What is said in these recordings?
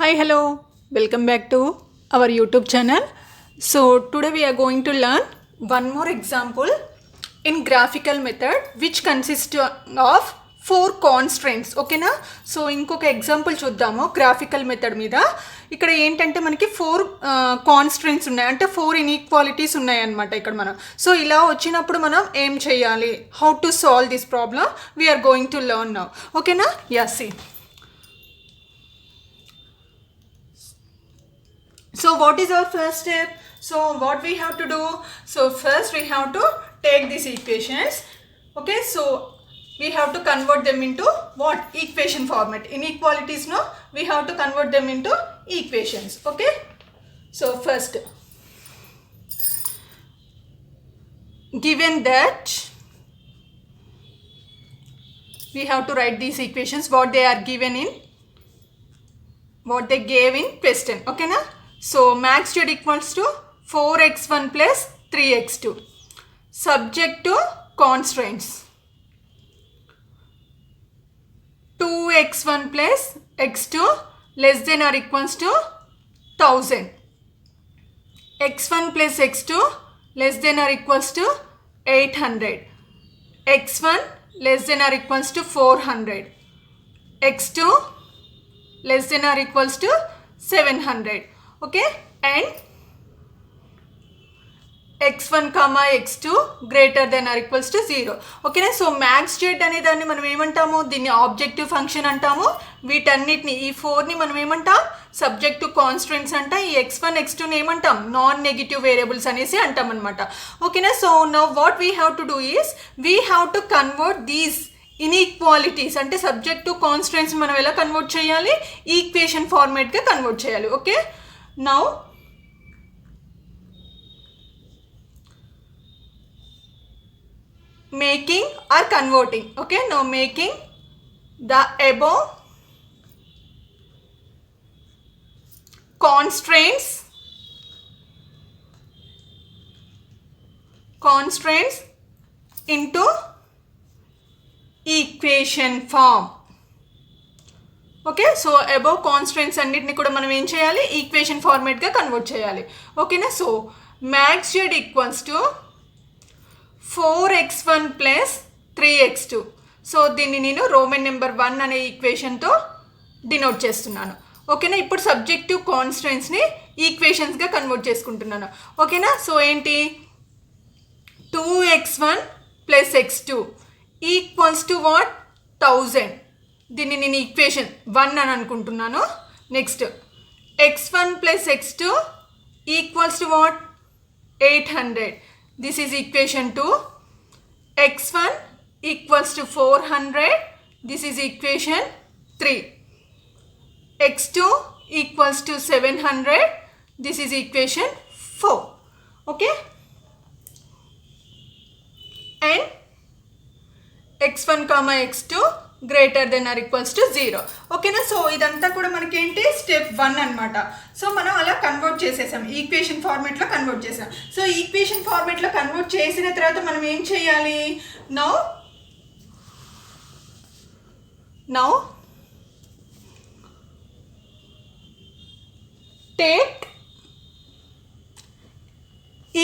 Hi, hello, welcome back to our YouTube channel. So today we are going to learn one more example in graphical method which consists of 4 constraints. ఓకేనా. So ఇంకొక example చూద్దాము graphical method మీద. ఇక్కడ ఏంటంటే మనకి 4 కాన్స్ట్రెంట్స్ ఉన్నాయి, అంటే 4 inequalities ఉన్నాయన్నమాట ఇక్కడ మనం. సో ఇలా వచ్చినప్పుడు మనం ఏం చేయాలి, how to solve this problem we are going to learn now. ఓకేనా. Yes. So what is our first step? So what we have to do? So first we have to take these equations. Okay, so we have to convert them into what? Equation format. Inequalities, no? We have to convert them into equations. Okay. So first, given that we have to write these equations what they are given in, what they gave in question. Okay na. So max z equals to 4x1 plus 3x2 subject to constraints 2x1 plus x2 less than or equals to 1000, x1 plus x2 less than or equals to 800, x1 less than or equals to 400, x2 less than or equals to 700. Okay, and x1 comma x2 greater than or equals to 0. Okay నా. So max Z అనే దాన్ని మనం ఏమంటాము, దీన్ని objective function అంటాము. వీటన్నిటిని ఈ 4ని మనం ఏమంటాం, సబ్జెక్ట్ టు కాన్స్టెంట్స్ అంట. ఈ x1 x2ని ఏమంటాం, నాన్ నెగిటివ్ వేరియబుల్స్ అనేసి అంటాం అనమాట. ఓకేనా. So now what we have to do is we have to convert these inequalities, అంటే సబ్జెక్ట్ టు కాన్స్టెంట్స్ మనం ఎలా కన్వర్ట్ చేయాలి, ఈక్వేషన్ ఫార్మేట్గా కన్వర్ట్ చేయాలి. Okay. Now making or converting. Okay, now making the above constraints into equation form. Okay. So above constants అన్నిటిని కూడా మనం ఏం చేయాలి, ఈక్వేషన్ ఫార్మేట్గా కన్వర్ట్ చేయాలి. ఓకేనా. So max Z equals to 4x1 plus 3x2. So దీన్ని నేను రోమన్ నెంబర్ 1 అనే ఈక్వేషన్తో డినోట్ చేస్తున్నాను. ఓకేనా. ఇప్పుడు సబ్జెక్టివ్ కాన్స్టెంట్స్ని ఈక్వేషన్స్గా కన్వర్ట్ చేసుకుంటున్నాను. ఓకేనా. సో ఏంటి, 2x1 plus x2 equals to what, 1000. దీన్ని నేను ఈక్వేషన్ 1 అని అనుకుంటున్నాను. Next x1 plus x2 equals to what, 800. This is equation 2. x1 equals to 400. This is equation 3. x2 equals to 700. This is equation 4. Okay. And x1 comma x2 greater than or equals to 0. ఓకేనా. So ఇదంతా కూడా మనకేంటి, step 1 అనమాట. So మనం అలా convert చేసేసాం, equation ఫార్మేట్లో convert చేసాం. So equation ఫార్మేట్లో convert చేసిన తర్వాత మనం ఏం చేయాలి, నౌ టేక్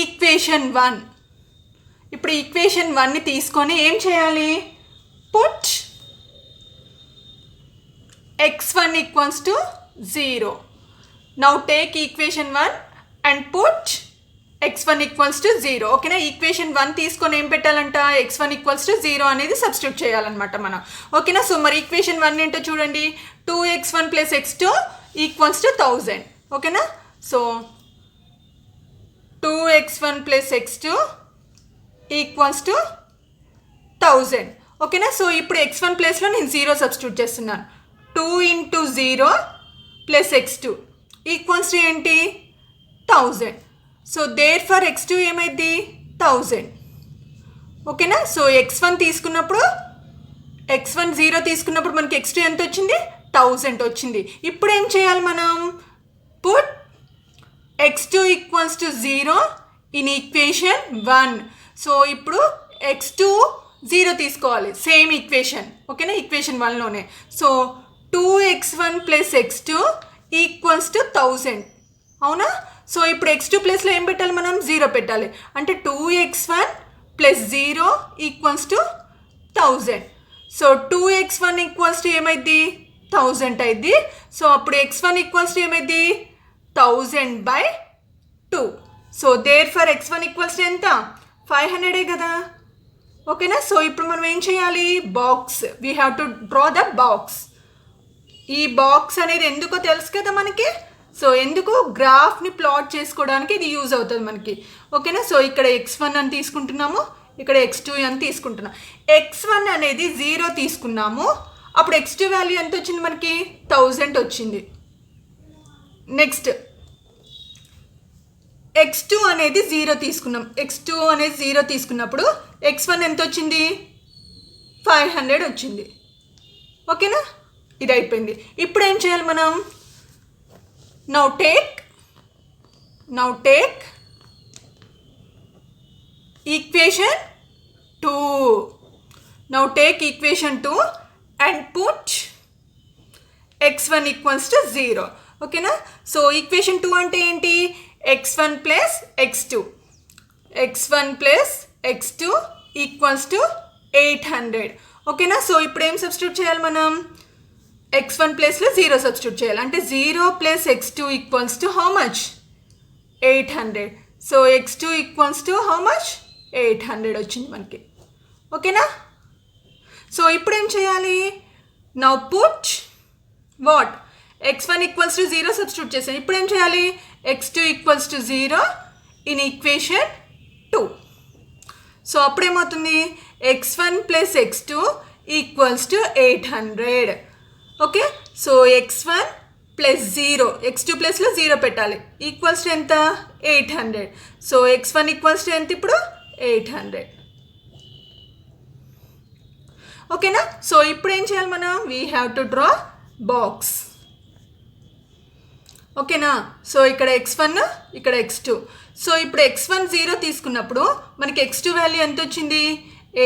ఈక్వేషన్ 1. ఇప్పుడు ఈక్వేషన్ 1ని తీసుకొని ఏం చేయాలి, put x1 equals to 0. Now take equation 1 and put x1 equals to 0. ఓకేనా. ఈక్వేషన్ 1 తీసుకొని ఏం పెట్టాలంట, x1 equals to 0 అనేది సబ్స్టిట్యూట్ చేయాలన్నమాట మనం. ఓకేనా. సో మరి ఈక్వేషన్ 1 ఏంటో చూడండి, 2x1 plus x2 equals to 1000. ఓకేనా. So 2x1 plus x2 equals to 1000. ఓకేనా. సో ఇప్పుడు x1 ప్లేస్లో నేను 0 సబ్స్టిట్యూట్ చేస్తున్నాను. 2 into 0 plus x2 equals to ఏంటి, 1000. సో దేర్ ఫర్ x2 ఏమైంది, 1000. ఓకేనా. సో x1 తీసుకున్నప్పుడు, x1 0 తీసుకున్నప్పుడు మనకి x2 ఎంత వచ్చింది, 1000 వచ్చింది. ఇప్పుడు ఏం చేయాలి మనం, put x2 equals to 0 in equation 1. So ఇప్పుడు x2 0 తీసుకోవాలి, సేమ్ ఈక్వేషన్. ఓకేనా. ఈక్వేషన్ 1లోనే. So 2x1 plus x2 equals to 1000. అవునా? సో ఇప్పుడు x2 ప్లేస్లో ఏం పెట్టాలి మనం? 0 పెట్టాలి. అంటే 2x1 plus 0 equals to 1000. So 2x1 equals to ఏమైంది? 1000 అయింది. సో అప్పుడు x1 ఈక్వల్స్ టు ఏమైంది? 1000/2. So therefore x1 equals to ఎంత? 500 కదా. ఓకేనా? సో ఇప్పుడు మనం ఏం చేయాలి? Box, we have to draw the box. ఈ బాక్స్ అనేది ఎందుకో తెలుసు కదా మనకి. సో ఎందుకు? గ్రాఫ్ని ప్లాట్ చేసుకోవడానికి ఇది యూజ్ అవుతుంది మనకి. ఓకేనా? సో ఇక్కడ x1 అని తీసుకుంటున్నాము, ఇక్కడ x2 అని తీసుకుంటున్నాం. x1 అనేది 0 తీసుకున్నాము, అప్పుడు x2 వాల్యూ ఎంత వచ్చింది మనకి? 1000 వచ్చింది. నెక్స్ట్ x2 అనేది 0 తీసుకున్నాం. x2 అనేది 0 తీసుకున్నప్పుడు x1 ఎంత వచ్చింది? 500 వచ్చింది. ఓకేనా? ఇది అయిపోయింది. ఇప్పుడు ఏం చేయాలి మనం? Now take equation 2. Now take equation 2 and put x1 equals to 0. ఓకేనా? సో ఈక్వేషన్ 2 అంటే ఏంటి? x1 plus x2. x1 plus x2 equals to 800. ఓకేనా? సో ఇప్పుడు ఏం సబ్స్టిట్యూట్ చేయాలి మనం? x1 ప్లేస్లో 0 సబ్స్టిట్యూట్ చేయాలి. అంటే 0 plus x2 equals to how much? 800. So x2 equals to how much? 800 వచ్చింది మనకి. ఓకేనా? సో ఇప్పుడు ఏం చేయాలి? Now put what? x1 equals to 0 substitute చేసాను. ఇప్పుడు ఏం చేయాలి? x2 equals to 0 in equation 2. So అప్పుడు ఏమవుతుంది? x1 plus x2 equals to 800. Okay? So x1 plus 0, x2 ప్లస్లో 0 పెట్టాలి, ఈక్వల్స్ టు ఎంత? 800. సో x1 ఈక్వల్స్ టు ఎంత ఇప్పుడు? 800. ఓకేనా? సో ఇప్పుడు ఏం చేయాలి మనం? We have to draw box. ఓకేనా? సో ఇక్కడ x1, ఇక్కడ x2. సో ఇప్పుడు x1 0 తీసుకున్నప్పుడు మనకి x2 వాల్యూ ఎంత వచ్చింది?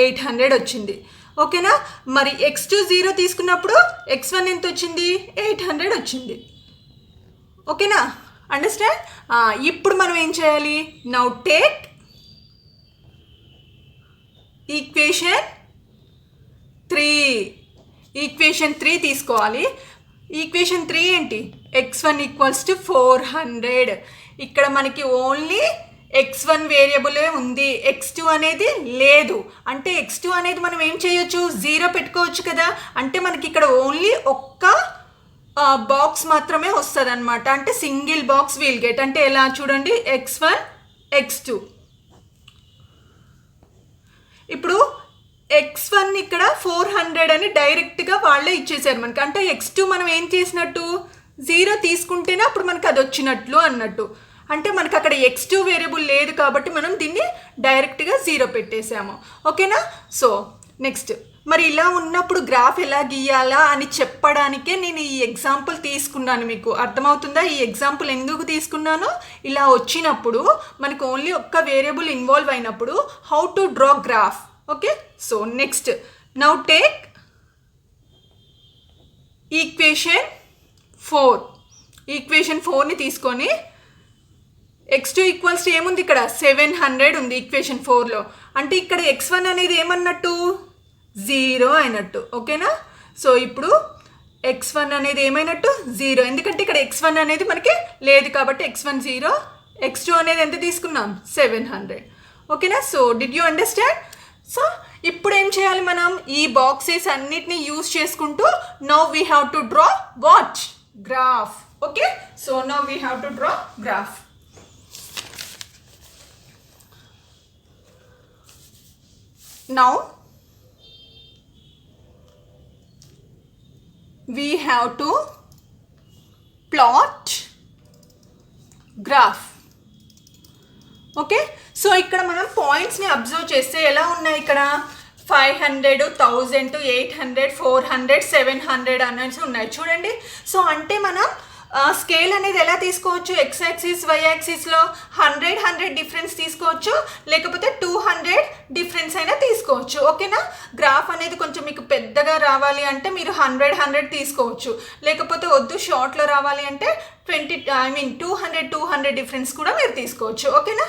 800 వచ్చింది. ఓకేనా? మరి x2 0 తీసుకున్నప్పుడు x1 ఎంత వచ్చింది? 800 వచ్చింది. ఓకేనా? అండర్స్టాండ్? ఇప్పుడు మనం ఏం చేయాలి? Now take equation 3. ఈక్వేషన్ 3 తీసుకోవాలి. ఈక్వేషన్ 3 ఏంటి? x1 equals to 400. ఇక్కడ మనకి ఓన్లీ x1 వేరియబులే ఉంది, x2 అనేది లేదు. అంటే x2 అనేది మనం ఏం చేయొచ్చు? 0 పెట్టుకోవచ్చు కదా. అంటే మనకి ఇక్కడ ఓన్లీ ఒక్క బాక్స్ మాత్రమే వస్తుంది అనమాట. అంటే సింగిల్ బాక్స్ విల్ గెట్. అంటే ఎలా చూడండి? x1 x2. ఇప్పుడు x1 ఇక్కడ 400 అని డైరెక్ట్గా వాళ్ళే ఇచ్చేసారు మనకి. అంటే x2 మనం ఏం చేసినట్టు? 0 తీసుకుంటేనే అప్పుడు మనకు అది వచ్చినట్లు అన్నట్టు. అంటే మనకు అక్కడ x2 వేరియబుల్ లేదు కాబట్టి మనం దీన్ని డైరెక్ట్గా 0 పెట్టేసాము. ఓకేనా? సో నెక్స్ట్ మరి ఇలా ఉన్నప్పుడు గ్రాఫ్ ఎలా గీయాలా అని చెప్పడానికే నేను ఈ ఎగ్జాంపుల్ తీసుకున్నాను. మీకు అర్థమవుతుందా ఈ ఎగ్జాంపుల్ ఎందుకు తీసుకున్నానో? ఇలా వచ్చినప్పుడు మనకు ఓన్లీ ఒక్క వేరియబుల్ ఇన్వాల్వ్ అయినప్పుడు how to draw graph. Okay? So next now take equation 4. Equation 4ని తీసుకొని x2 ఈక్వల్స్ టు ఏముంది? ఇక్కడ 700 ఉంది ఈక్వేషన్ 4లో. అంటే ఇక్కడ x1 అనేది ఏమన్నట్టు? 0 అయినట్టు. ఓకేనా? సో ఇప్పుడు x1 అనేది ఏమైనట్టు? 0. ఎందుకంటే ఇక్కడ x1 అనేది మనకి లేదు కాబట్టి x1 0, x2 అనేది ఎంత తీసుకున్నాం? 700. ఓకేనా? So did you understand? So ఇప్పుడు ఏం చేయాలి మనం? ఈ బాక్సెస్ అన్నిటిని యూజ్ చేసుకుంటూ now we have to draw what? Graph. Okay? So now we have to draw graph. Now we have to plot graph. Okay? So ఇక్కడ మనం పాయింట్స్ని అబ్జర్వ్ చేస్తే ఎలా ఉన్నాయి? ఇక్కడ 500, 1000, 800, 400, 700 అనేసి ఉన్నాయి చూడండి. సో అంటే మనం స్కేల్ అనేది ఎలా తీసుకోవచ్చు, ఎక్స్ యాక్సిస్ వై యాక్సిస్లో 100 డిఫరెన్స్ తీసుకోవచ్చు, లేకపోతే 200 డిఫరెన్స్ అయినా తీసుకోవచ్చు. ఓకేనా, గ్రాఫ్ అనేది కొంచెం మీకు పెద్దగా రావాలి అంటే మీరు 100 తీసుకోవచ్చు, లేకపోతే వద్దు షార్ట్లో రావాలి అంటే 200 డిఫరెన్స్ కూడా మీరు తీసుకోవచ్చు. ఓకేనా,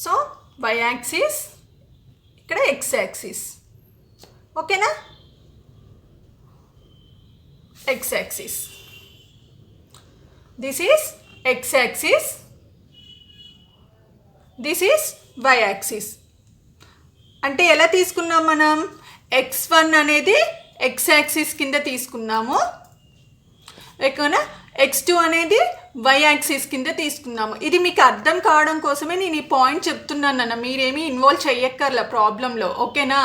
సో వై యాక్సిస్, ఇక్కడ ఎక్స్ యాక్సిస్. ఓకేనా, X axis, this is X axis, this is Y axis. అంటే ఎలా తీసుకున్నాం మనం, x1 అనేది ఎక్స్ యాక్సిస్ కింద తీసుకున్నాము, ఓకేనా, x2 అనేది వై యాక్సిస్ కింద తీసుకున్నాము. ఇది మీకు అర్థం కావడం కోసమే నేను ఈ పాయింట్ చెప్తున్నాను అన్న, మీరేమీ ఇన్వాల్వ్ చెయ్యక్కర్ల ప్రాబ్లంలో. ఓకేనా,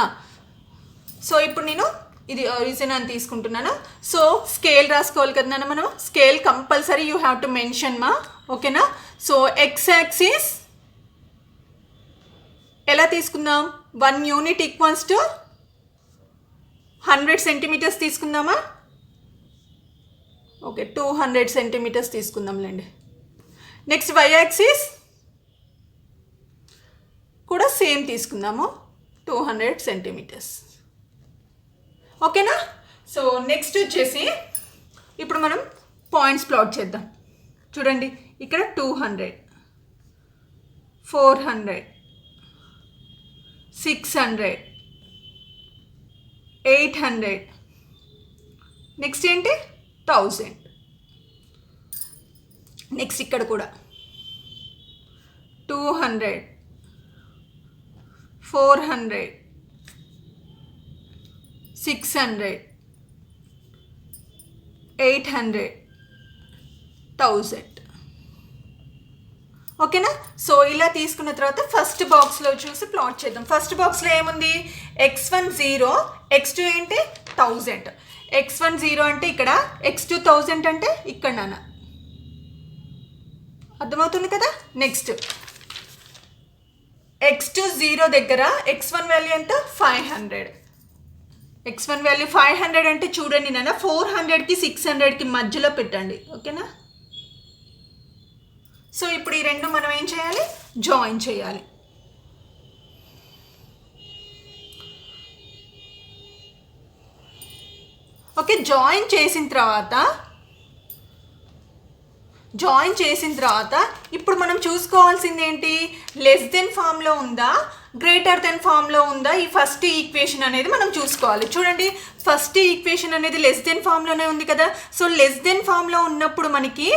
సో ఇప్పుడు నేను ఇది ఆరిజిన్ అని తీసుకుంటున్నాను. సో స్కేల్ రాసుకోవాలి కదా నాన్న, మనం scale compulsory you have to mention మా. ఓకేనా, సో ఎక్స్ యాక్సిస్ ఎలా తీసుకుందాం, 1 యూనిట్ ఈక్వల్స్ టు 100 సెంటీమీటర్స్ తీసుకుందామా. ఓకే, 200 సెంటీమీటర్స్ తీసుకుందాంలేండి. నెక్స్ట్ వై యాక్సిస్ కూడా సేమ్ తీసుకుందాము, 200 సెంటీమీటర్స్. ఓకేనా, సో నెక్స్ట్ వచ్చేసి ఇప్పుడు మనం పాయింట్స్ ప్లాట్ చేద్దాం. చూడండి, ఇక్కడ 200, 400, 600, 800, నెక్స్ట్ ఏంటి 1000. నెక్స్ట్ ఇక్కడ కూడా 200, 400, 600, 800, 1000. ఓకేనా, సో ఇలా తీసుకున్న తర్వాత ఫస్ట్ బాక్స్లో చూసి ప్లాట్ చేద్దాం. ఫస్ట్ బాక్స్లో ఏముంది, x1 0, x2 ఏంటి 1000. x1 0 అంటే ఇక్కడ, x2 1000 అంటే ఇక్కడ నాన్న, అర్థమవుతుంది కదా. నెక్స్ట్ x2 0 దగ్గర x1 వాల్యూ ఎంత 500. x1 వాల్యూ 500 అంటే చూడండి నాన్న, 400కి 600కి మధ్యలో పెట్టండి. ఓకేనా, సో ఇప్పుడు ఈ రెండు మనం ఏం చేయాలి, జాయిన్ చేయాలి. ఓకే, జాయిన్ చేసిన తర్వాత ఇప్పుడు మనం చూసుకోవాల్సింది ఏంటి, లెస్ దెన్ ఫామ్లో ఉందా గ్రేటర్ దెన్ ఫామ్లో ఉందా, ఈ ఫస్ట్ ఈక్వేషన్ అనేది మనం చూసుకోవాలి. చూడండి, ఫస్ట్ ఈక్వేషన్ అనేది లెస్ దెన్ ఫామ్లోనే ఉంది కదా. సో లెస్ దెన్ ఫామ్లో ఉన్నప్పుడు మనకి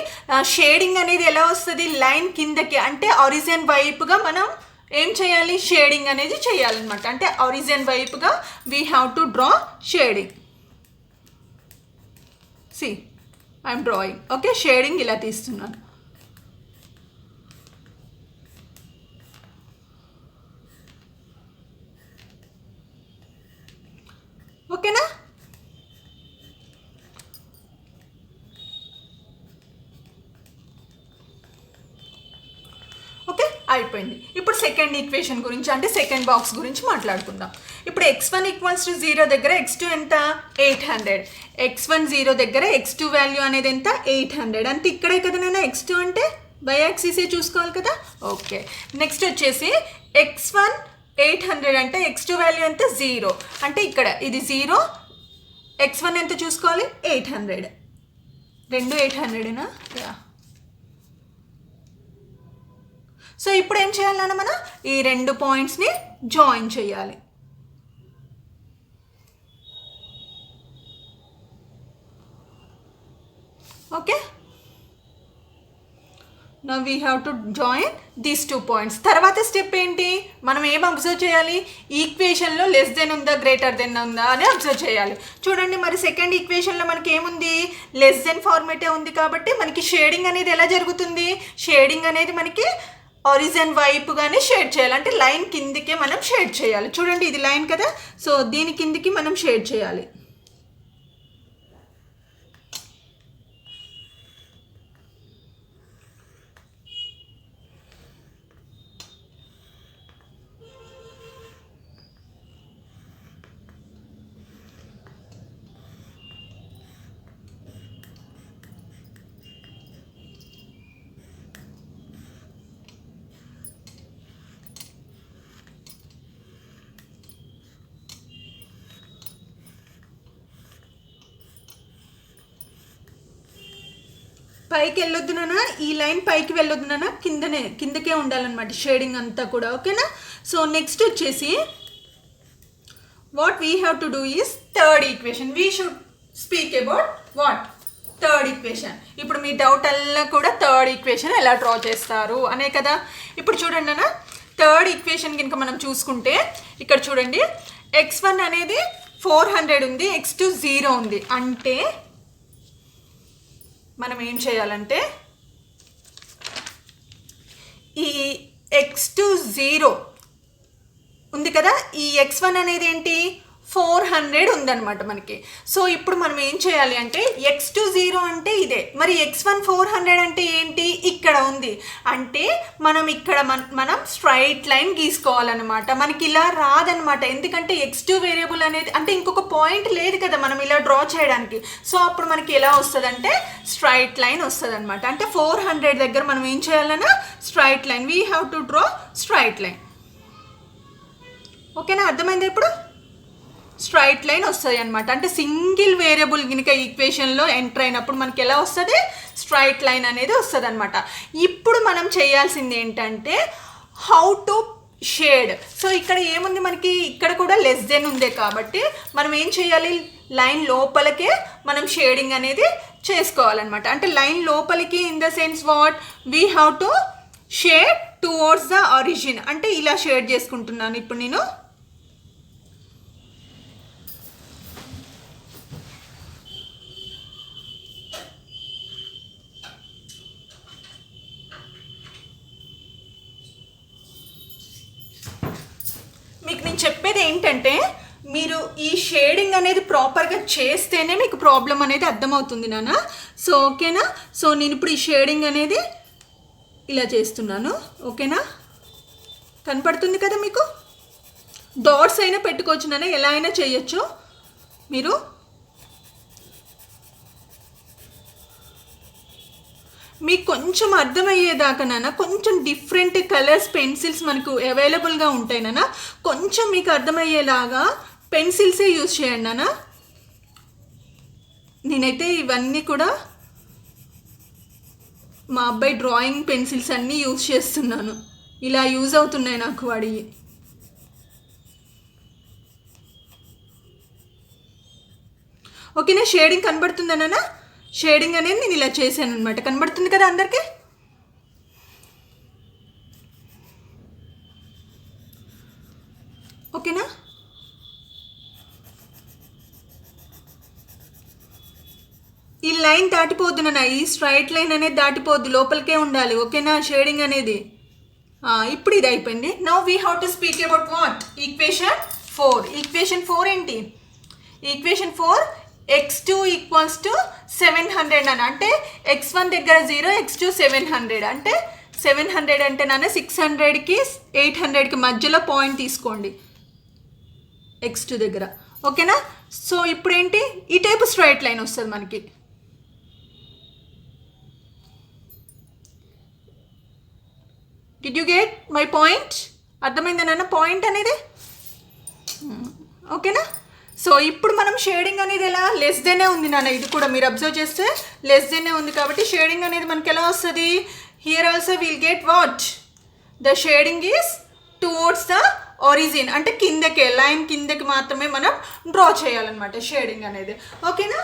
షేడింగ్ అనేది ఎలా వస్తుంది, లైన్ కిందకి అంటే ఆరిజిన్ వైపుగా మనం ఏం చేయాలి, షేడింగ్ అనేది చేయాలన్నమాట. అంటే ఆరిజిన్ వైపుగా we have to draw shading. See I'm drawing. Okay, shading ఇలా తీస్తున్నాను. ఓకేనా, ఓకే అయిపోయింది. ఇప్పుడు సెకండ్ ఈక్వేషన్ గురించి అంటే సెకండ్ బాక్స్ గురించి మాట్లాడుకుందాం. ఇప్పుడు x1 = 0 దగ్గర x2 ఎంత 800. x1 0 దగ్గర x2 వాల్యూ అనేది ఎంత 800. అంటే ఇక్కడే కదా నాన్న, x2 అంటే బై యాక్సిసే చూసుకోవాలి కదా. ఓకే, నెక్స్ట్ వచ్చేసి x1 800 అంటే x2 వాల్యూ ఎంత 0. అంటే ఇక్కడ ఇది 0, x1 ఎంత చూసుకోవాలి 800. రెండు 800ఏనా. సో ఇప్పుడు ఏం చేయాలన్నా మనం ఈ రెండు పాయింట్స్ని జాయిన్ చేయాలి. Okay, now we have to join these 2 points. తర్వాత స్టెప్ ఏంటి, మనం ఏం అబ్జర్వ్ చేయాలి, ఈక్వేషన్లో లెస్ దెన్ ఉందా గ్రేటర్ దెన్ ఉందా అని అబ్జర్వ్ చేయాలి. చూడండి, మరి సెకండ్ ఈక్వేషన్లో మనకి ఏముంది, లెస్ దెన్ ఫార్మేటే ఉంది కాబట్టి మనకి షేడింగ్ అనేది ఎలా జరుగుతుంది, షేడింగ్ అనేది మనకి ఆరిజిన్ వైపుగానే షేడ్ చేయాలి. అంటే లైన్ కిందికే మనం షేడ్ చేయాలి. చూడండి, ఇది లైన్ కదా, సో దీని కిందికి మనం షేడ్ చేయాలి. పైకి వెళ్ళొద్దు నాన్న, ఈ లైన్ పైకి వెళ్ళొద్దు నాన్న, కిందకే ఉండాలన్నమాట షేడింగ్ అంతా కూడా. ఓకేనా. సో నెక్స్ట్ వచ్చేసి what we have to do is third equation. We should speak about what third equation. ఇప్పుడు మీ డౌట్ అల్లా కూడా థర్డ్ ఈక్వేషన్ ఎలా డ్రా చేస్తారు అనే కదా. ఇప్పుడు చూడండి అన్న, థర్డ్ ఈక్వేషన్ కనుక మనం చూసుకుంటే ఇక్కడ చూడండి, x1 అనేది 400 ఉంది, x2 0 ఉంది. అంటే మనం ఏం చేయాలంటే ఈ x2 0 ఉంది కదా, ఈ x1 అనేది ఏంటి 400 ఉందన్నమాట మనకి. సో ఇప్పుడు మనం ఏం చేయాలి అంటే x2 0 అంటే ఇదే, మరి x1 400 అంటే ఏంటి, ఇక్కడ ఉంది. అంటే మనం ఇక్కడ మనం స్ట్రైట్ లైన్ గీసుకోవాలన్నమాట. మనకి ఇలా రాదనమాట, ఎందుకంటే x2 వేరియబుల్ అనేది అంటే ఇంకొక పాయింట్ లేదు కదా మనం ఇలా డ్రా చేయడానికి. సో అప్పుడు మనకి ఎలా వస్తుంది అంటే స్ట్రైట్ లైన్ వస్తుంది అనమాట. అంటే 400 దగ్గర మనం ఏం చేయాలన్నా straight line, we have to draw straight line. ఓకేనా, అర్థమైంది. ఇప్పుడు స్ట్రైట్ లైన్ వస్తుంది అనమాట. అంటే సింగిల్ వేరియబుల్ కనుక ఈక్వేషన్లో ఎంటర్ అయినప్పుడు మనకి ఎలా వస్తుంది, స్ట్రైట్ లైన్ అనేది వస్తుంది అనమాట. ఇప్పుడు మనం చేయాల్సింది ఏంటంటే హౌ టు షేడ్. సో ఇక్కడ ఏముంది మనకి, ఇక్కడ కూడా లెస్ దెన్ ఉంది కాబట్టి మనం ఏం చేయాలి, లైన్ లోపలికే మనం షేడింగ్ అనేది చేసుకోవాలన్నమాట. అంటే లైన్ లోపలికి in the sense what we have to shade towards the origin. అంటే ఇలా షేడ్ చేసుకుంటున్నాను ఇప్పుడు నేను. మీకు నేను చెప్పేది ఏంటంటే మీరు ఈ షేడింగ్ అనేది ప్రాపర్గా చేస్తేనే మీకు ప్రాబ్లం అనేది అర్థమవుతుంది నాన్న. సో ఓకేనా. సో నేను ఇప్పుడు ఈ షేడింగ్ అనేది ఇలా చేస్తున్నాను. ఓకేనా, కనపడుతుంది కదా మీకు. డాట్స్ అయినా పెట్టుకోవచ్చు నాన్న, ఎలా అయినా చేయొచ్చు మీరు. మీకు కొంచెం అర్థమయ్యేదాకా నాన్న కొంచెం డిఫరెంట్ కలర్స్ పెన్సిల్స్ మనకు అవైలబుల్గా ఉంటాయి నాన్న. కొంచెం మీకు అర్థమయ్యేలాగా పెన్సిల్సే యూజ్ చేయండి నాన్న. నేనైతే ఇవన్నీ కూడా మా అబ్బాయి డ్రాయింగ్ పెన్సిల్స్ అన్నీ యూజ్ చేస్తున్నాను. ఇలా యూజ్ అవుతున్నాయి నాకు వాడివి. ఓకేనా, షేడింగ్ కనబడుతుందా నాన్న. షేడింగ్ అనేది నేను ఇలా చేశాను అనమాట. కనబడుతుంది కదా అందరికీ. ఓకేనా. ఈ లైన్ దాటిపోద్దు నాన్న, ఈ స్ట్రైట్ లైన్ అనేది దాటిపోద్దు, లోపలికే ఉండాలి. ఓకేనా, షేడింగ్ అనేది. ఇప్పుడు ఇది అయిపోయింది. Now we have to speak about what equation 4. Equation 4 ఏంటి, ఈక్వేషన్ 4 x2 ఈక్వల్స్ టు 700 నాన్న. అంటే x1 దగ్గర 0, x2 700. అంటే 700 అంటే నాన్న 600కి 800కి మధ్యలో పాయింట్ తీసుకోండి x2 దగ్గర. ఓకేనా. సో ఇప్పుడు ఏంటి, ఈ టైపు స్ట్రైట్ లైన్ వస్తుంది మనకి. Did you get my point? అర్థమైందా నాన్న పాయింట్ అనేది. ఓకేనా. సో ఇప్పుడు మనం షేడింగ్ అనేది ఎలా లెస్ దెనే ఉంది నాన్న. ఇది కూడా మీరు అబ్జర్వ్ చేస్తే లెస్ దెనే ఉంది కాబట్టి షేడింగ్ అనేది మనకి ఎలా వస్తుంది, here also will get what the shading is towards the origin. అంటే కిందకే, లైన్ కిందకి మాత్రమే మనం డ్రా చేయాలన్నమాట షేడింగ్ అనేది. ఓకేనా.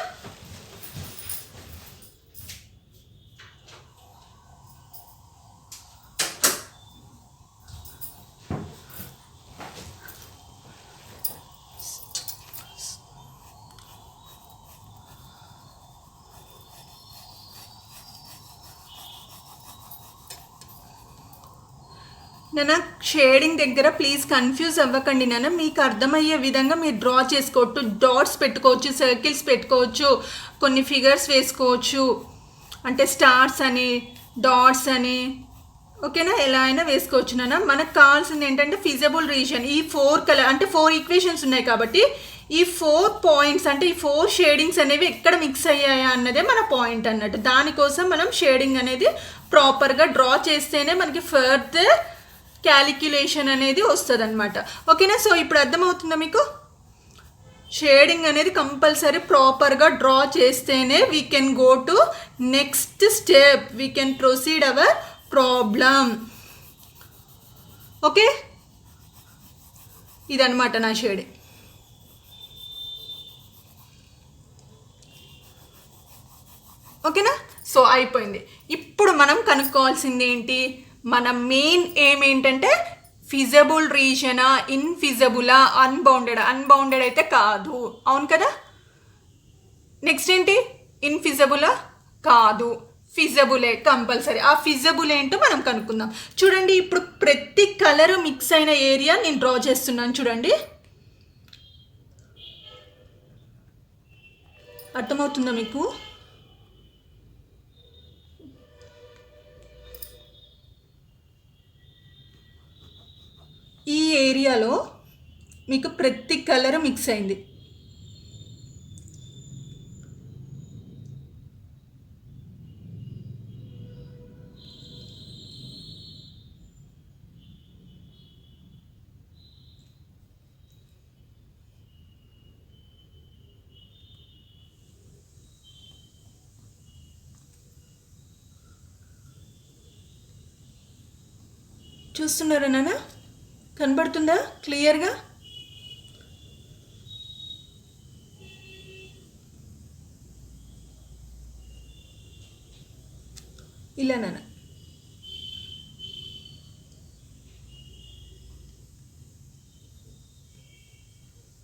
నాన్న షేడింగ్ దగ్గర ప్లీజ్ కన్ఫ్యూజ్ అవ్వకండి నాన్న. మీకు అర్థమయ్యే విధంగా మీరు డ్రా చేసుకోవచ్చు. డాట్స్ పెట్టుకోవచ్చు, సర్కిల్స్ పెట్టుకోవచ్చు, కొన్ని ఫిగర్స్ వేసుకోవచ్చు. అంటే స్టార్స్ అని, డాట్స్ అని. ఓకేనా, ఎలా అయినా వేసుకోవచ్చు నాన్న. మనకు కావాల్సింది ఏంటంటే ఫిజిబుల్ రీజన్. ఈ 4 కలర్ అంటే 4 ఈక్వేషన్స్ ఉన్నాయి కాబట్టి ఈ 4 పాయింట్స్ అంటే ఈ 4 షేడింగ్స్ అనేవి ఎక్కడ మిక్స్ అయ్యాయా అన్నదే మన పాయింట్ అన్నట్టు. దానికోసం మనం షేడింగ్ అనేది ప్రాపర్గా డ్రా చేస్తేనే మనకి ఫర్దర్ క్యాలిక్యులేషన్ అనేది వస్తుంది అనమాట. ఓకేనా. సో ఇప్పుడు అర్థమవుతుందా మీకు. షేడింగ్ అనేది కంపల్సరీ ప్రాపర్గా డ్రా చేస్తేనే we can go to next step, we can proceed our problem. Okay, ఇదన్నమాట నా షేడింగ్. ఓకేనా? సో అయిపోయింది. ఇప్పుడు మనం కనుక్కోవాల్సింది ఏంటి, మన మెయిన్ ఏం ఏంటంటే ఫిజబుల్ రీజనా, ఇన్ఫిజబులా, అన్బౌండెడ్ అయితే కాదు, అవును కదా. నెక్స్ట్ ఏంటి, ఇన్ఫిజబులా కాదు, ఫిజబులే కంపల్సరీ. ఆ ఫిజబుల్ ఏంటో మనం కనుక్కుందాం. చూడండి, ఇప్పుడు ప్రతి కలర్ మిక్స్ అయిన ఏరియా నేను డ్రా చేస్తున్నాను. చూడండి, అర్థమవుతుందా మీకు? ఈ ఏరియాలో మీకు ప్రతి కలర్ మిక్స్ అయింది. చూస్తున్నారా నాన్న? కనబడుతుందా క్లియర్గా? ఇలా నాన్న.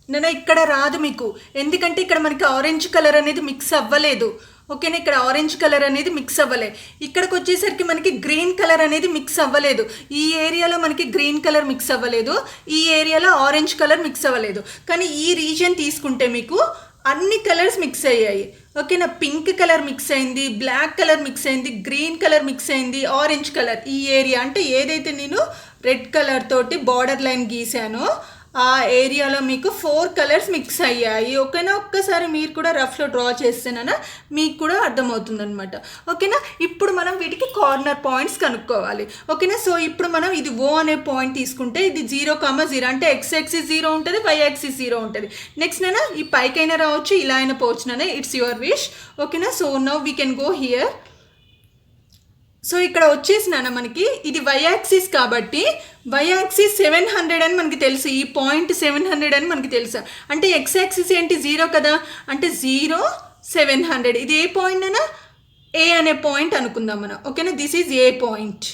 నాన్న ఇక్కడ రాదు మీకు, ఎందుకంటే ఇక్కడ మనకి ఆరెంజ్ కలర్ అనేది మిక్స్ అవ్వలేదు. ఓకేనా, ఇక్కడ ఆరెంజ్ కలర్ అనేది మిక్స్ అవ్వలేదు. ఇక్కడికి వచ్చేసరికి మనకి గ్రీన్ కలర్ అనేది మిక్స్ అవ్వలేదు. ఈ ఏరియాలో మనకి గ్రీన్ కలర్ మిక్స్ అవ్వలేదు, ఈ ఏరియాలో ఆరెంజ్ కలర్ మిక్స్ అవ్వలేదు. కానీ ఈ రీజియన్ తీసుకుంటే మీకు అన్ని కలర్స్ మిక్స్ అయ్యాయి. ఓకేనా, పింక్ కలర్ మిక్స్ అయింది, బ్లాక్ కలర్ మిక్స్ అయింది, గ్రీన్ కలర్ మిక్స్ అయింది, ఆరెంజ్ కలర్. ఈ ఏరియా అంటే ఏదైతే నేను రెడ్ కలర్ తోటి బార్డర్ లైన్ గీసానో ఆ ఏరియాలో మీకు 4 కలర్స్ మిక్స్ అయ్యాయి. ఓకేనా, ఒక్కసారి మీరు కూడా రఫ్లో డ్రా చేస్తేనా మీకు కూడా అర్థమవుతుంది అనమాట. ఓకేనా, ఇప్పుడు మనం వీటికి కార్నర్ పాయింట్స్ కనుక్కోవాలి. ఓకేనా, సో ఇప్పుడు మనం ఇది ఓ అనే పాయింట్ తీసుకుంటే ఇది 0,0 అంటే ఎక్స్ యాక్సిస్ 0 ఉంటుంది, వై యాక్సిస్ 0 ఉంటుంది. నెక్స్ట్ నేనా ఈ పైకైనా రావచ్చు, ఇలా అయినా పోవచ్చు నాన్న, ఇట్స్ యువర్ విష్. ఓకేనా, so now we can go here. So ఇక్కడ వచ్చేసినా మనకి ఇది వై యాక్సిస్ కాబట్టి వై యాక్సిస్ 700 అని మనకి తెలుసు, ఈ పాయింట్ 700 అని మనకి తెలుసు. అంటే ఎక్స్ యాక్సిస్ ఏంటి 0 కదా, అంటే 0 700. ఇది ఏ పాయింట్ అయినా ఏ అనే పాయింట్ అనుకుందాం మనం. ఓకేనా, this is a point.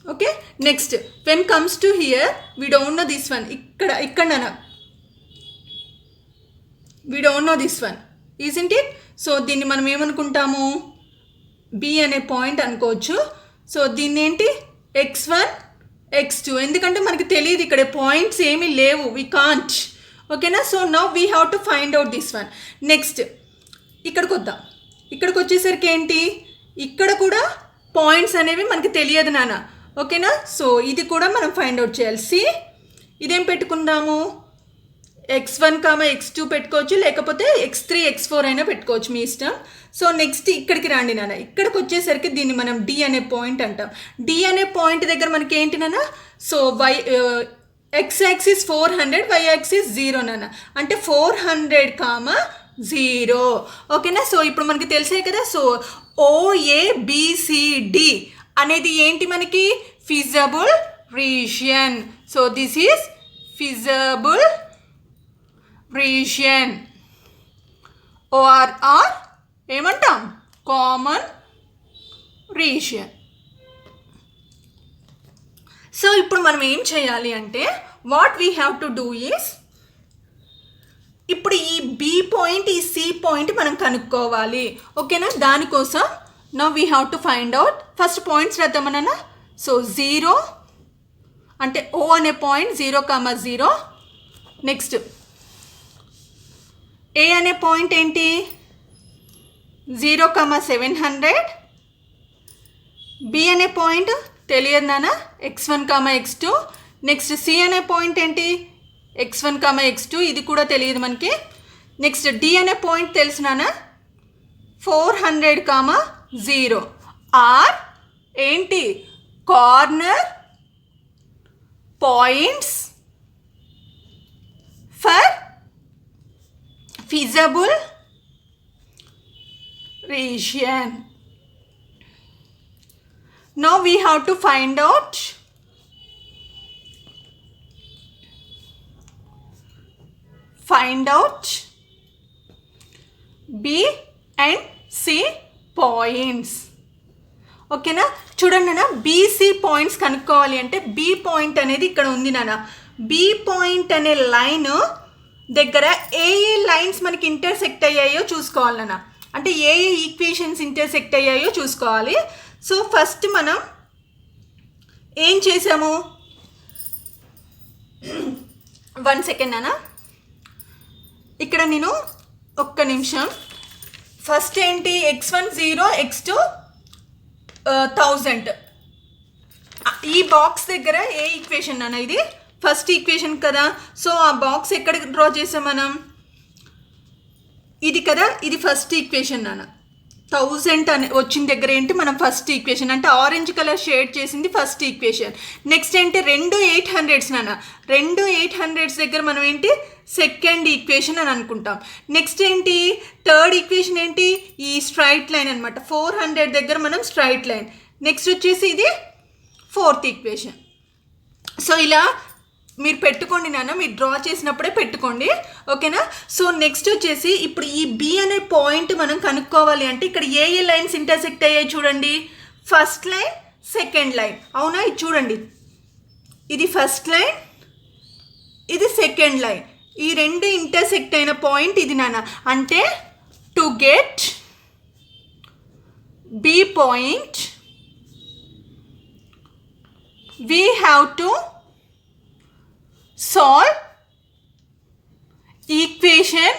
Okay, next when comes to here we don't know this one. ఇక్కడనా we don't know this one, isn't it? So దీన్ని మనం ఏమనుకుంటాము, బి అనే పాయింట్ అనుకోవచ్చు. సో దీన్ని ఏంటి x1 x2, ఎందుకంటే మనకి తెలియదు, ఇక్కడ పాయింట్స్ ఏమీ లేవు, వీ కాంట్. ఓకేనా, so now we have to find out this one. Next ఇక్కడికి వద్దాం. ఇక్కడికి వచ్చేసరికి ఏంటి, ఇక్కడ కూడా పాయింట్స్ అనేవి మనకి తెలియదు నాన్న. ఓకేనా, సో ఇది కూడా మనం ఫైండ్ అవుట్ చేయాలి. సి ఇదేం పెట్టుకుందాము, x1, x2 పెట్టుకోవచ్చు, లేకపోతే x3 x4 అయినా పెట్టుకోవచ్చు, మీ ఇష్టం. సో నెక్స్ట్ ఇక్కడికి రండి నాన్న. ఇక్కడికి వచ్చేసరికి దీన్ని మనం డి అనే పాయింట్ అంటాం. డి అనే పాయింట్ దగ్గర మనకి ఏంటి నాన్న, so X axis 400, Y axis 0 నాన్న, అంటే 400, 0. ఓకేనా, సో ఇప్పుడు మనకి తెలిసే కదా. సో OABCD అనేది ఏంటి మనకి feasible region. So this is feasible region. Or ఏమంటాం, కామన్ రీజియన్. సో ఇప్పుడు మనం ఏం చేయాలి అంటే what we have to do is, ఇప్పుడు ఈ బి పాయింట్, ఈ సి పాయింట్ మనం కనుక్కోవాలి. ఓకేనా, దానికోసం now we have to find out. First points రాద్దామన్నా. సో 0 అంటే ఓ అనే పాయింట్ 0,0. నెక్స్ట్ ఏ అనే పాయింట్ ఏంటి 0,700. బి అనే పాయింట్ తెలియదు నాన్న, x1, x2. నెక్స్ట్ సి అనే పాయింట్ ఏంటి x1, x2, ఇది కూడా తెలియదు మనకి. నెక్స్ట్ డి అనే పాయింట్ తెలుసు నాన్న 400, 0. ఆర్ ఏంటి corner points for divisible region. Now we have to find out B and C points. ఓకేనా, చూడండి నాన్న, బీసీ పాయింట్స్ కనుక్కోవాలి అంటే బి పాయింట్ అనేది ఇక్కడ ఉంది నాన్న. బి పాయింట్ అనే లైన్ దగ్గర ఏ లైన్స్ మనకి ఇంటర్సెక్ట్ అయ్యాయో చూసుకోవాలి నాన్న. అంటే ఏ ఈక్వేషన్స్ ఇంటర్సెక్ట్ అయ్యాయో చూసుకోవాలి. సో ఫస్ట్ మనం ఏం చేసాము, 1 సెకండ్ నాన్న, ఇక్కడ నేను ఒక్క నిమిషం. ఫస్ట్ ఏంటి, x1 0, x2 1000. ఈ బాక్స్ దగ్గర ఏ ఈక్వేషన్ అన్న, ఇది ఫస్ట్ ఈక్వేషన్ కదా. సో ఆ బాక్స్ ఎక్కడ డ్రా చేసాం మనం, ఇది కదా, ఇది ఫస్ట్ ఈక్వేషన్ నాన్న. 1000 అని వచ్చిన దగ్గర ఏంటి మనం ఫస్ట్ ఈక్వేషన్, అంటే ఆరెంజ్ కలర్ షేడ్ చేసింది ఫస్ట్ ఈక్వేషన్. నెక్స్ట్ ఏంటి, 2 800s నాన్న. 2 800s దగ్గర మనం ఏంటి సెకండ్ ఈక్వేషన్ అని అనుకుంటాం. నెక్స్ట్ ఏంటి, థర్డ్ ఈక్వేషన్ ఏంటి, ఈ స్ట్రైట్ లైన్ అనమాట. 400 దగ్గర మనం స్ట్రైట్ లైన్. నెక్స్ట్ వచ్చేసి ఇది ఫోర్త్ ఈక్వేషన్. సో ఇలా మీరు పెట్టుకోండి నాన్న, మీరు డ్రా చేసినప్పుడే పెట్టుకోండి, ఓకేనా. సో నెక్స్ట్ వచ్చేసి ఇప్పుడు ఈ బి అనే పాయింట్ మనం కనుక్కోవాలి అంటే ఇక్కడ ఏ లైన్స్ ఇంటర్సెక్ట్ అయ్యాయి చూడండి. ఫస్ట్ లైన్, సెకండ్ లైన్, అవునా. ఇది చూడండి, ఇది ఫస్ట్ లైన్, ఇది సెకండ్ లైన్. ఈ రెండు ఇంటర్సెక్ట్ అయిన పాయింట్ ఇది నాన్న. అంటే to get B point we have to solve equation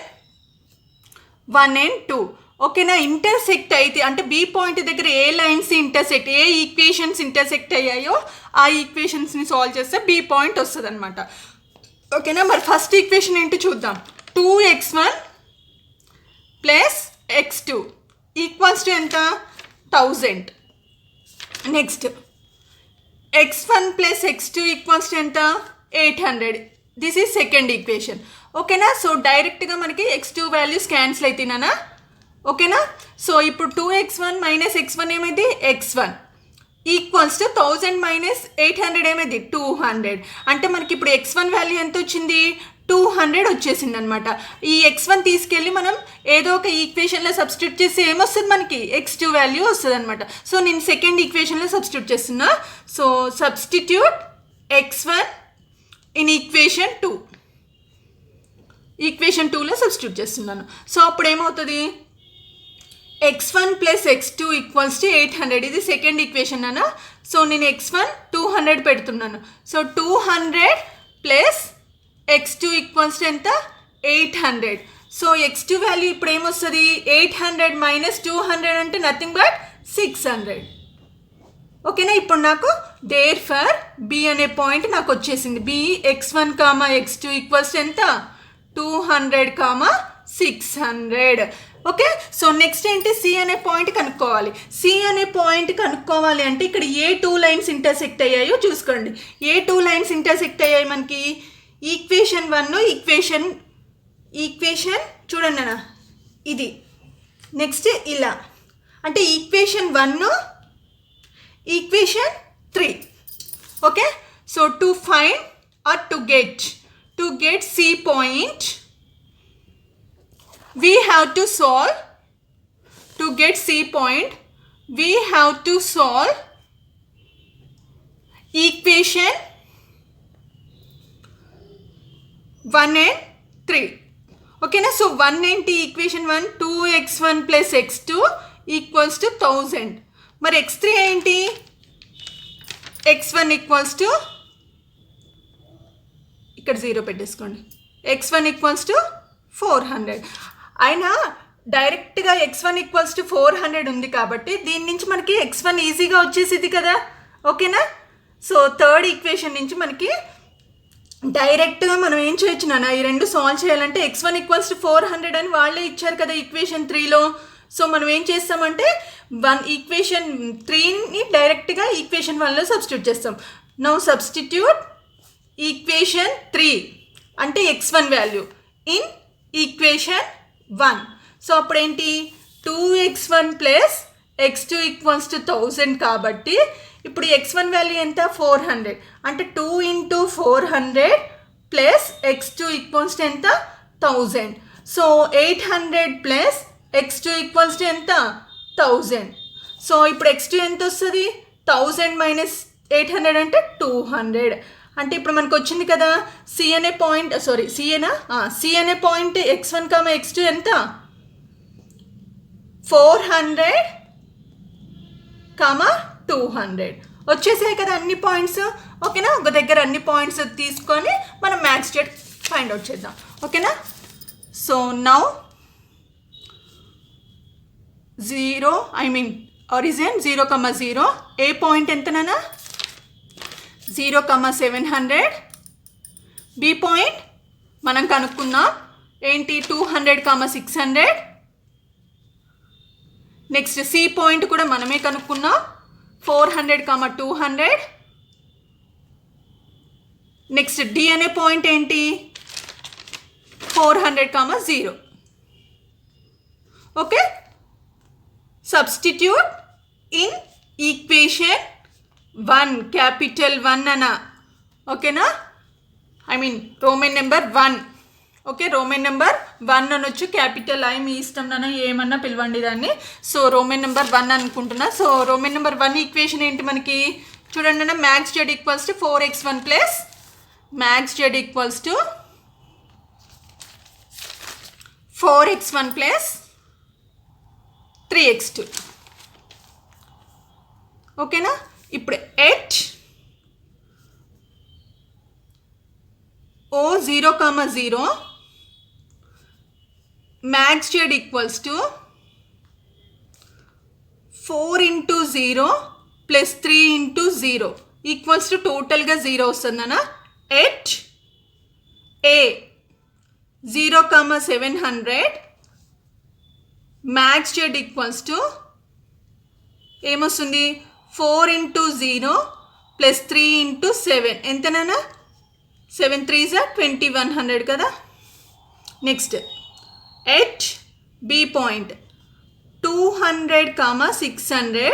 1 and 2. ఓకేనా. ఇంటర్సెక్ట్ అయితే అంటే బి పాయింట్ దగ్గర ఏ లైన్స్ ఇంటర్సెక్ట్, ఏ ఈక్వేషన్స్ ఇంటర్సెక్ట్ అయ్యాయో ఆ ఈక్వేషన్స్ని సాల్వ్ చేస్తే బి పాయింట్ వస్తుంది అనమాట, ఓకేనా. మరి ఫస్ట్ ఈక్వేషన్ ఏంటి చూద్దాం. 2x1 plus x2 equals to ఎంత, 1000. Next x1 plus x2 equals to ఎంత, 800. దిస్ ఈజ్ సెకండ్ ఈక్వేషన్, ఓకేనా. సో డైరెక్ట్గా మనకి x2 వాల్యూస్ క్యాన్సిల్ అవుతున్నానా, ఓకేనా. సో ఇప్పుడు 2x1 మైనస్ x1 ఏమైంది, x1 ఈక్వల్స్ టు 1000 మైనస్ 800 ఏమైంది, 200. అంటే మనకి ఇప్పుడు x1 వాల్యూ ఎంత వచ్చింది, 200 వచ్చేసింది అనమాట. ఈ x1 తీసుకెళ్ళి మనం ఏదో ఒక ఈక్వేషన్లో సబ్స్టిట్యూట్ చేసి ఏమొస్తుంది మనకి, x2 వాల్యూ వస్తుంది అనమాట. సో నేను సెకండ్ ఈక్వేషన్లో సబ్స్టిట్యూట్ చేస్తున్నా. So substitute x1 in equation 2, equation 2లో సబ్స్టిట్యూట్ చేస్తున్నాను. సో అప్పుడు ఏమవుతుంది, x1 plus x2 equals to 800. ఇది సెకండ్ ఈక్వేషన్ అన్న. సో నేను x1 200 పెడుతున్నాను. So 200 plus x2 equals to ఎంత, 800. సో x2 వాల్యూ ఇప్పుడు ఏమొస్తుంది, 800 మైనస్ 200 అంటే నథింగ్ బట్ 600, ఓకేనా. ఇప్పుడు నాకు దేర్ ఫర్ బి అనే పాయింట్ నాకు వచ్చేసింది. B x1 comma x2 equals ఎంత, 200 కామా 600, ఓకే. సో నెక్స్ట్ ఏంటి, సి అనే పాయింట్ కనుక్కోవాలి. సి అనే పాయింట్ కనుక్కోవాలి అంటే ఇక్కడ ఏ 2 లైన్స్ ఇంటర్సెక్ట్ అయ్యాయో చూసుకోండి. ఏ 2 లైన్స్ ఇంటర్సెక్ట్ అయ్యాయి మనకి, ఈక్వేషన్ 1 ఈక్వేషన్ చూడండి అన్న, ఇది. నెక్స్ట్ ఇలా అంటే equation 1 equation 3, okay. So to find or to get C point we have to solve, to get C point we have to solve equation 1 and 3, okay na. So 1 ఏంటి, equation 1 2x1 plus x2 equals to 1000. మరి x3 ఏంటి, x1 equals to, ఇక్కడ 0 పెట్టేసుకోండి, x1 equals to 400. అయినా డైరెక్ట్గా x1 equals to 400 ఉంది కాబట్టి దీని నుంచి మనకి x1 ఈజీగా వచ్చేసింది కదా, ఓకేనా. సో థర్డ్ ఈక్వేషన్ నుంచి మనకి డైరెక్ట్గా మనం ఏం చేయొచ్చు నాన్న, ఈ రెండు సాల్వ్ చేయాలంటే x1 ఈక్వల్స్ టు 400 అని వాళ్ళే ఇచ్చారు కదా ఈక్వేషన్ 3లో. సో మనం ఏం చేస్తామంటే ఈక్వేషన్ 3ని డైరెక్ట్గా ఈక్వేషన్ 1లో సబ్స్టిట్యూట్ చేస్తాం. నౌ సబ్స్టిట్యూట్ ఈక్వేషన్ 3 అంటే x1 value in equation 1. So అప్పుడేంటి 2x1 plus x2 equals to 1000 కాబట్టి ఇప్పుడు x1 వాల్యూ ఎంత 400 అంటే 2 into 400 plus x2 equals to ఎంత 1000. So 800 plus x2 equals to ఎంత 1000. సో ఇప్పుడు x2 ఎంత వస్తుంది 1000 మైనస్ 800 అంటే 200. అంటే ఇప్పుడు మనకు వచ్చింది కదా సి అనే పాయింట్ సి అనే పాయింట్ x1, x2 ఎంత 400, 200 వచ్చేసాయి కదా అన్ని పాయింట్స్. ఓకేనా, ఒక దగ్గర అన్ని పాయింట్స్ తీసుకొని మనం మ్యాక్స్ జెడ్ ఫైండ్ అవుట్ చేద్దాం. ఓకేనా, సో నౌ 0 ఆరిజిన్ 0, 0 ఏ పాయింట్ ఎంతనా 0, 700. బి పాయింట్ మనం కనుక్కుందాం ఏంటి 200, 600. నెక్స్ట్ సి పాయింట్ కూడా మనమే కనుక్కున్నాం 400, 200. నెక్స్ట్ డి అనే పాయింట్ ఏంటి 400, 0. Okay, substitute in equation 1 capital 1 అన్న. ఓకేనా, Roman number 1. Okay, Roman number 1 అనొచ్చు, క్యాపిటల్ ఐ మీ ఇష్టం నాన్న ఏమన్నా పిలవండి దాన్ని. సో రోమన్ నెంబర్ 1 అనుకుంటున్నా. సో రోమన్ నెంబర్ 1 ఈక్వేషన్ ఏంటి మనకి చూడండి అన్న max Z equals to 4x1 plus max Z equals to 4x1 plus 3x2. ఓకేనా, ఇప్పుడు at O 0, 0 max Z equals to 4 into 0 plus 3 into 0 equals to టోటల్గా 0 వస్తుందన్న. At a 0, 700 max Z equals to ఏమొస్తుంది 4 into 0 plus 3 into 7 ఎంతనా 7 3s 2100 కదా. Next at B point 200, 600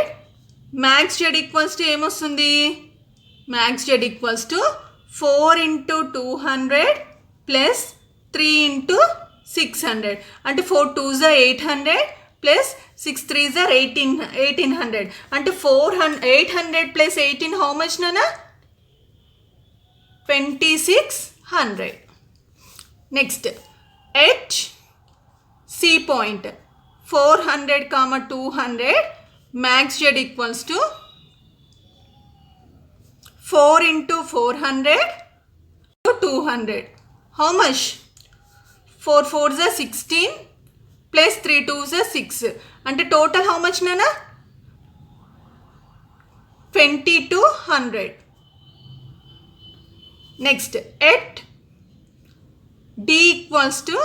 max Z equals to ఏమొస్తుంది max Z equals to 4 into 200 plus 3 into 600 అంటే 4 2s 800 plus 6 3s 1800 అంటే 800 plus 18 how much నానా 2600. Next at C point 400, 200 max Z equals to 4 into 400 200 how much 4 4s 16 plus 3 2s 6 అంటే total how much నానా 2200. Next at D equals to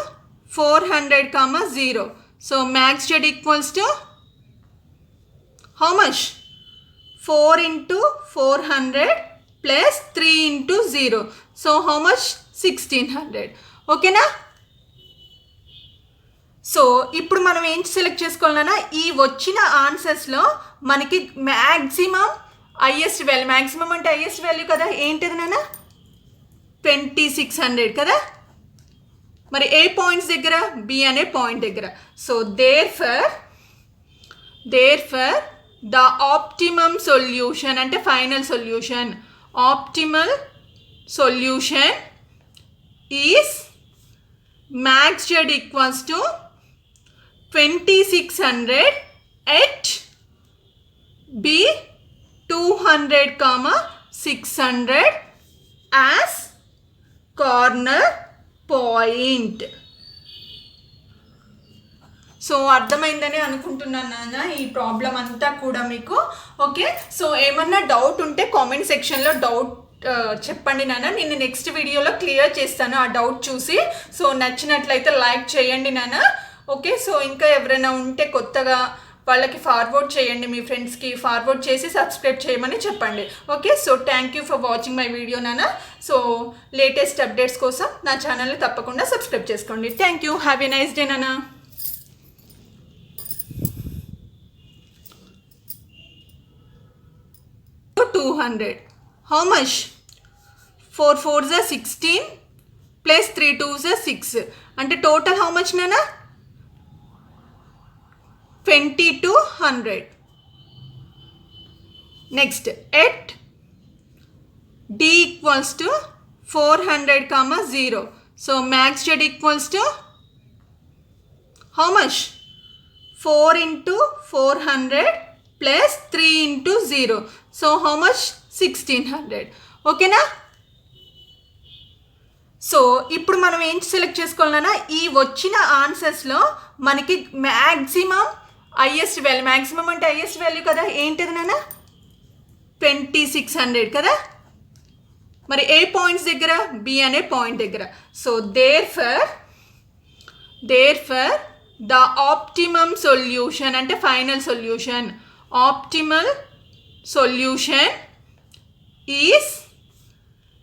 400, 0 so max Z equals to how much 4 into 400 plus 3 into 0 so how much 1600. ఓకేనా, so ఇప్పుడు మనం ఏం select చేసుకోవాలన్నా ఈ వచ్చిన ఆన్సర్స్లో మనకి మ్యాక్సిమం హైయెస్ట్ వాల్యూ మ్యాక్సిమం అంటే హైయెస్ట్ వాల్యూ కదా ఏంటిది నాన్న 2600 కదా. మరి ఏ పాయింట్స్ దగ్గర బి అనే పాయింట్ దగ్గర. So therefore the optimum solution అంటే final solution optimal solution is max Z equals to 2600 at B 200, 600 as corner point. సో అర్థమైందని అనుకుంటున్నాను నాన్న ఈ ప్రాబ్లం అంతా కూడా మీకు. ఓకే, సో ఏమన్నా డౌట్ ఉంటే కామెంట్ సెక్షన్లో డౌట్ చెప్పండి నాన్న, నేను నెక్స్ట్ వీడియోలో క్లియర్ చేస్తాను ఆ డౌట్ చూసి. సో నచ్చినట్లయితే లైక్ చేయండి నాన్న. ఓకే, సో ఇంకా ఎవరైనా ఉంటే కొత్తగా వాళ్ళకి ఫార్వర్డ్ చేయండి, మీ ఫ్రెండ్స్కి ఫార్వర్డ్ చేసి సబ్స్క్రైబ్ చేయమని చెప్పండి. Okay, so thank you for watching my video నాన్న. సో లేటెస్ట్ అప్డేట్స్ కోసం నా ఛానల్ని తప్పకుండా సబ్స్క్రైబ్ చేసుకోండి. Thank you, have a nice day నాన్న. 200. How much? 4 4s are 16 plus 3 2s are 6. అంటే total how much nana? 2200. Next, at d equals to 400 comma 0. So max z equals to how much? 4 into 400 plus 3 into 0. So how much? 1600. Okay na? So ఇప్పుడు మనం ఏం select చేసుకోవాలన్నా ఈ వచ్చిన ఆన్సర్స్లో మనకి maximum highest value, maximum అంటే highest value కదా, ఏంటిది నాన్న? 2600 కదా. మరి ఏ పాయింట్స్ దగ్గర? బి అనే పాయింట్ దగ్గర. So therefore the optimum solution అంటే final solution, optimal solution is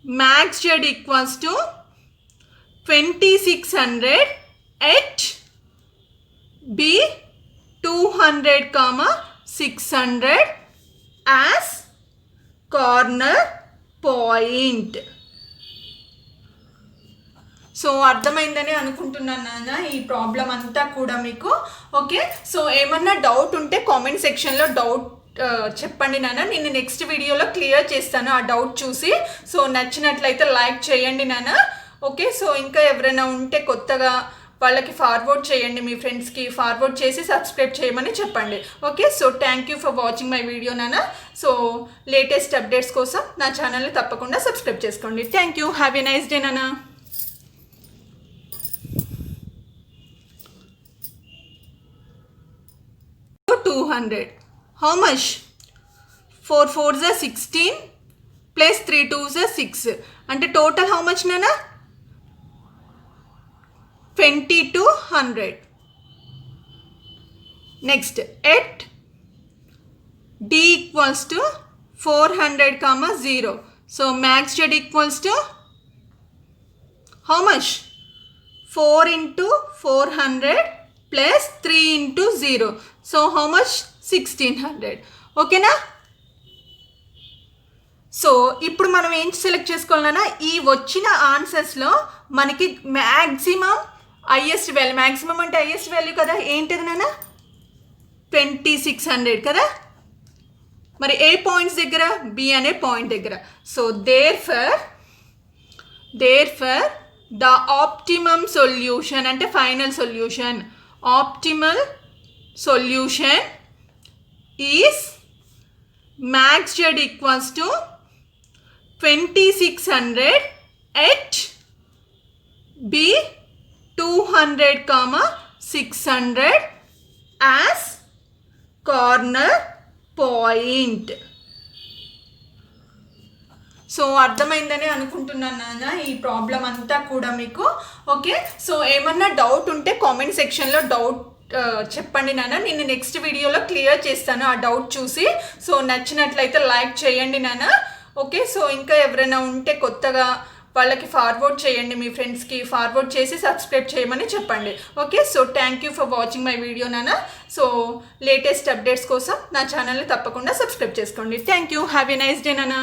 max z equals to 2600 at b 200 comma 600 as corner point. సో అర్థమైందని అనుకుంటున్నాను నాన్న ఈ ప్రాబ్లం అంతా కూడా మీకు. ఓకే, సో ఏమన్నా డౌట్ ఉంటే కామెంట్ సెక్షన్లో డౌట్ చెప్పండి నాన్న, నేను నెక్స్ట్ వీడియోలో క్లియర్ చేస్తాను ఆ డౌట్ చూసి. సో నచ్చినట్లయితే లైక్ చేయండి నాన్న. ఓకే, సో ఇంకా ఎవరైనా ఉంటే కొత్తగా వాళ్ళకి ఫార్వర్డ్ చేయండి, మీ ఫ్రెండ్స్కి ఫార్వర్డ్ చేసి సబ్స్క్రైబ్ చేయమని చెప్పండి. Okay, so thank you for watching my video నాన్న. సో లేటెస్ట్ అప్డేట్స్ కోసం నా ఛానల్ని తప్పకుండా సబ్స్క్రైబ్ చేసుకోండి. Thank you, have a nice day నాన్న. How much? 4 4s are 16 plus 3 2s are 6. అంటే total how much nana? 2200. Next, at d equals to 400 comma 0. So max z equals to how much? 4 into 400 plus 3 into 0. So how much? 1600. ఓకేనా? So ఇప్పుడు మనం ఏం select చేసుకోవాలన్నా ఈ వచ్చిన ఆన్సర్స్లో మనకి మ్యాక్సిమం హైయెస్ట్ వాల్యూ, మ్యాక్సిమం అంటే హైయెస్ట్ వాల్యూ కదా, ఏంటిది నాన్న? 2600 కదా. మరి ఏ పాయింట్స్ దగ్గర? బి అనే పాయింట్ దగ్గర. So therefore the optimum solution అంటే final solution, optimal solution is max z equals to 2600 at b 200 comma 600 as corner point. సో అర్థమైందని అనుకుంటున్నాను నాన్న ఈ ప్రాబ్లం అంతా కూడా మీకు. ఓకే, సో ఏమన్నా డౌట్ ఉంటే కామెంట్ సెక్షన్లో డౌట్ చెప్పండి నాన్న, నేను నెక్స్ట్ వీడియోలో క్లియర్ చేస్తాను ఆ డౌట్ చూసి. సో నచ్చినట్లయితే లైక్ చేయండి నాన్న. ఓకే, సో ఇంకా ఎవరైనా ఉంటే కొత్తగా వాళ్ళకి ఫార్వర్డ్ చేయండి, మీ ఫ్రెండ్స్కి ఫార్వర్డ్ చేసి సబ్స్క్రైబ్ చేయమని చెప్పండి. Okay, so thank you for watching my video నాన్న. సో లేటెస్ట్ అప్డేట్స్ కోసం నా ఛానల్ని తప్పకుండా సబ్స్క్రైబ్ చేసుకోండి. Thank you, have a nice day నాన్న.